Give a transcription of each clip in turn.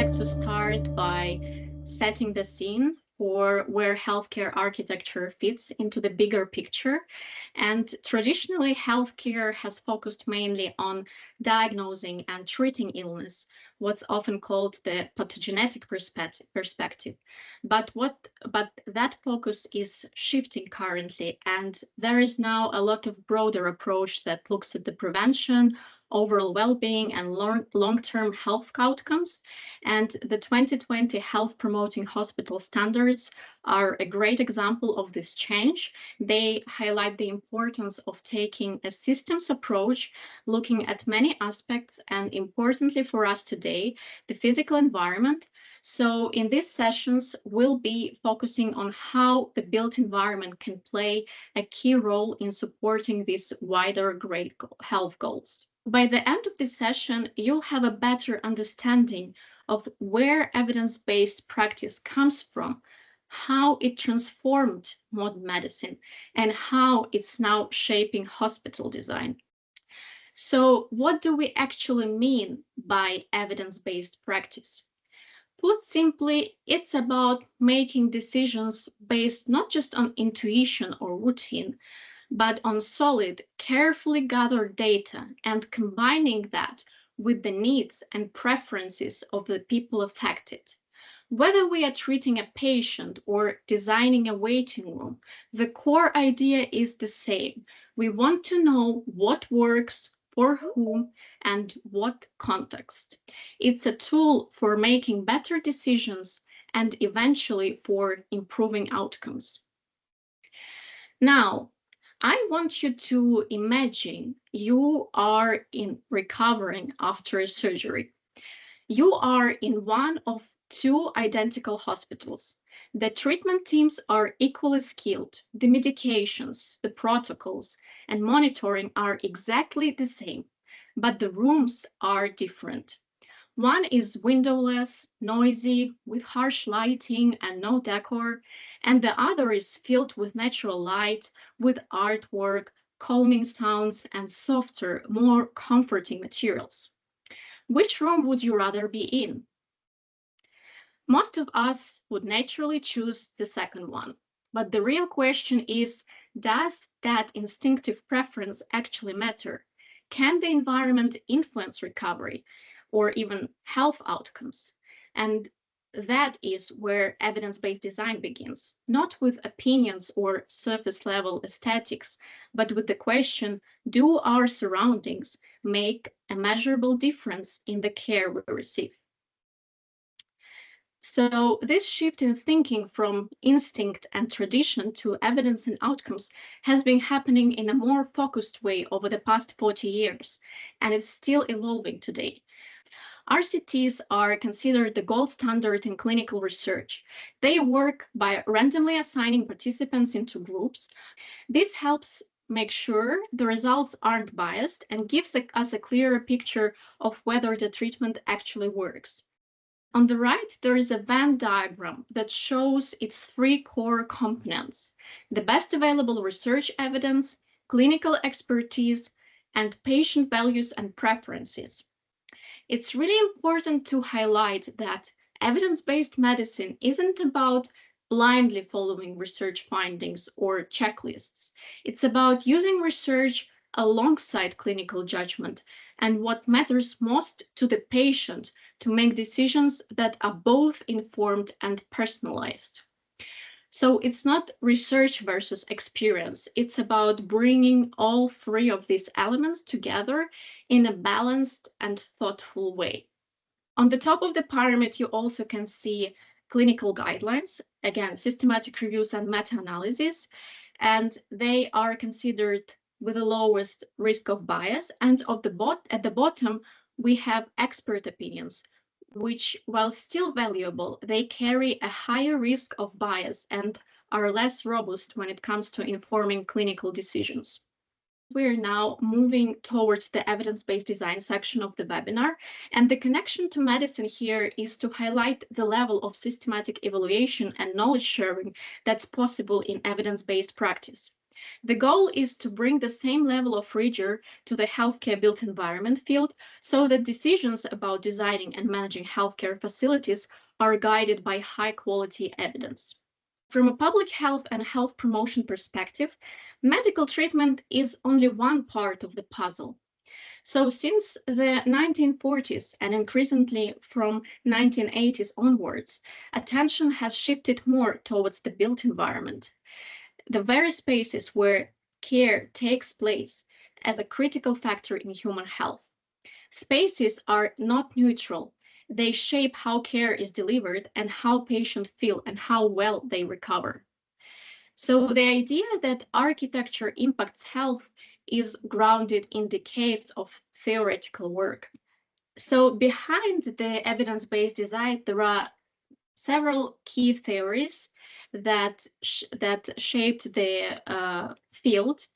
like to start by setting the scene for where healthcare architecture fits into the bigger picture. And traditionally, healthcare has focused mainly on diagnosing and treating illness, what's often called the pathogenetic perspective. But that focus is shifting currently, and there is now a lot of broader approach that looks at the prevention, overall well-being, and long-term health outcomes. And the 2020 health promoting hospital standards are a great example of this change. They highlight the importance of taking a systems approach, looking at many aspects, and importantly for us today, the physical environment. So in these sessions, we'll be focusing on how the built environment can play a key role in supporting these wider great health goals. By the end of this session, you'll have a better understanding of where evidence-based practice comes from, how it transformed modern medicine, and how it's now shaping hospital design. So, what do we actually mean by evidence-based practice? Put simply, it's about making decisions based not just on intuition or routine, but on solid, carefully gathered data and combining that with the needs and preferences of the people affected. Whether we are treating a patient or designing a waiting room, the core idea is the same. We want to know what works, for whom, and what context. It's a tool for making better decisions and eventually for improving outcomes. Now, I want you to imagine you are recovering after a surgery. You are in one of two identical hospitals. The treatment teams are equally skilled. The medications, the protocols, and monitoring are exactly the same, but the rooms are different. One is windowless, noisy, with harsh lighting and no decor, and the other is filled with natural light, with artwork, calming sounds, and softer, more comforting materials. Which room would you rather be in? Most of us would naturally choose the second one, but the real question is, does that instinctive preference actually matter? Can the environment influence recovery or even health outcomes? And that is where evidence-based design begins, not with opinions or surface-level aesthetics, but with the question, do our surroundings make a measurable difference in the care we receive? So this shift in thinking from instinct and tradition to evidence and outcomes has been happening in a more focused way over the past 40 years, and it's still evolving today. RCTs are considered the gold standard in clinical research. They work by randomly assigning participants into groups. This helps make sure the results aren't biased and gives us a clearer picture of whether the treatment actually works. On the right, there is a Venn diagram that shows its three core components: the best available research evidence, clinical expertise, and patient values and preferences. It's really important to highlight that evidence-based medicine isn't about blindly following research findings or checklists. It's about using research alongside clinical judgment and what matters most to the patient to make decisions that are both informed and personalized. So it's not research versus experience. It's about bringing all three of these elements together in a balanced and thoughtful way. On the top of the pyramid, you also can see clinical guidelines, again, systematic reviews and meta-analysis, and they are considered with the lowest risk of bias. And at the bottom, we have expert opinions, which, while still valuable, they carry a higher risk of bias and are less robust when it comes to informing clinical decisions. We're now moving towards the evidence-based design section of the webinar, and the connection to medicine here is to highlight the level of systematic evaluation and knowledge sharing that's possible in evidence-based practice. The goal is to bring the same level of rigor to the healthcare built environment field so that decisions about designing and managing healthcare facilities are guided by high quality evidence. From a public health and health promotion perspective, medical treatment is only one part of the puzzle. So since the 1940s and increasingly from 1980s onwards, attention has shifted more towards the built environment, the very spaces where care takes place as a critical factor in human health. Spaces are not neutral. They shape how care is delivered and how patients feel and how well they recover. So the idea that architecture impacts health is grounded in decades of theoretical work. So behind the evidence-based design, there are several key theories that shaped the field,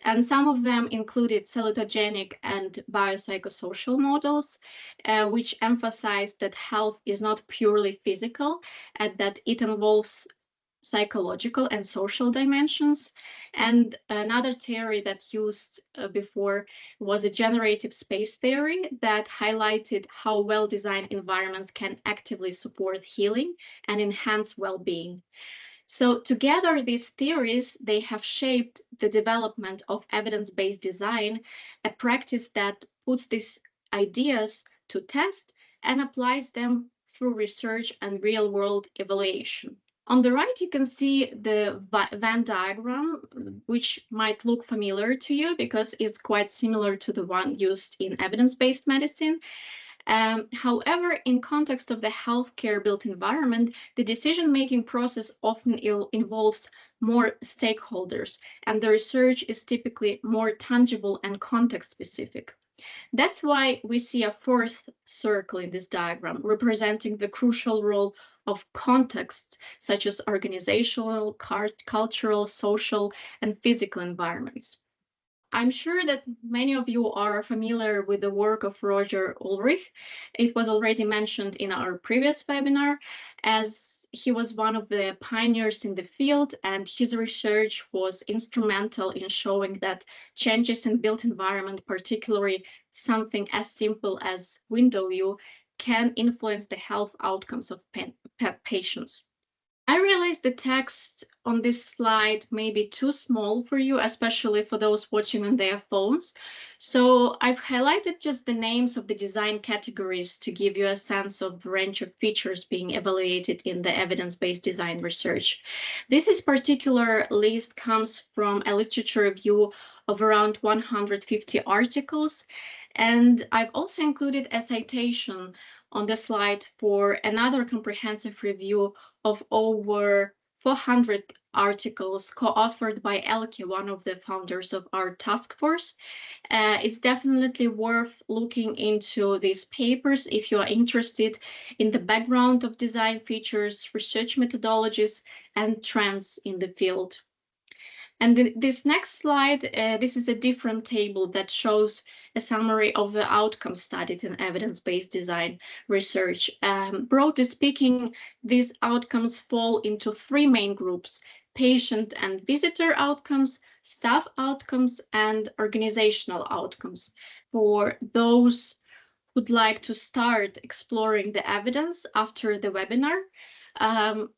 and some of them included salutogenic and biopsychosocial models, which emphasize that health is not purely physical and that it involves psychological and social dimensions. And another theory that used before was a generative space theory that highlighted how well-designed environments can actively support healing and enhance well-being. So together, these theories, they have shaped the development of evidence-based design, a practice that puts these ideas to test and applies them through research and real-world evaluation. On the right, you can see the Venn diagram, which might look familiar to you because it's quite similar to the one used in evidence-based medicine. However, in context of the healthcare built environment, the decision-making process often involves more stakeholders, and the research is typically more tangible and context-specific. That's why we see a fourth circle in this diagram, representing the crucial role of context, such as organizational, cultural, social, and physical environments. I'm sure that many of you are familiar with the work of Roger Ulrich. It was already mentioned in our previous webinar, as he was one of the pioneers in the field, and his research was instrumental in showing that changes in built environment, particularly something as simple as window view, can influence the health outcomes of patients. I realize the text on this slide may be too small for you, especially for those watching on their phones. So I've highlighted just the names of the design categories to give you a sense of the range of features being evaluated in the evidence-based design research. This particular list comes from a literature review of around 150 articles. And I've also included a citation on the slide for another comprehensive review of over 400 articles co-authored by Elke, one of the founders of our task force. It's definitely worth looking into these papers if you are interested in the background of design features, research methodologies, and trends in the field. And this next slide, this is a different table that shows a summary of the outcomes studied in evidence-based design research. Broadly speaking, these outcomes fall into three main groups: patient and visitor outcomes, staff outcomes, and organizational outcomes. For those who'd like to start exploring the evidence after the webinar,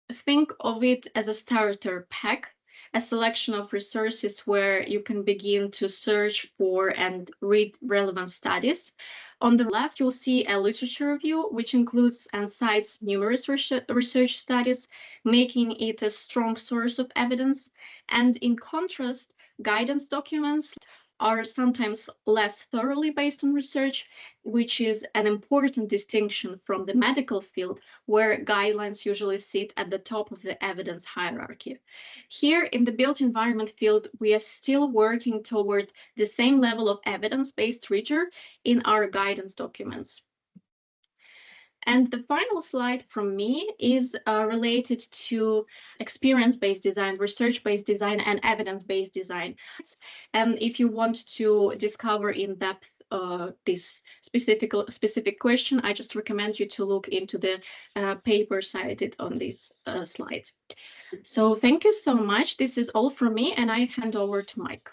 think of it as a starter pack, a selection of resources where you can begin to search for and read relevant studies. On the left, you'll see a literature review, which includes and cites numerous research studies, making it a strong source of evidence. And in contrast, guidance documents are sometimes less thoroughly based on research, which is an important distinction from the medical field, where guidelines usually sit at the top of the evidence hierarchy. Here in the built environment field, we are still working toward the same level of evidence-based rigor in our guidance documents. And the final slide from me is related to experience-based design, research-based design, and evidence-based design. And if you want to discover in depth this specific question, I just recommend you to look into the paper cited on this slide. So thank you so much. This is all from me, and I hand over to Mike.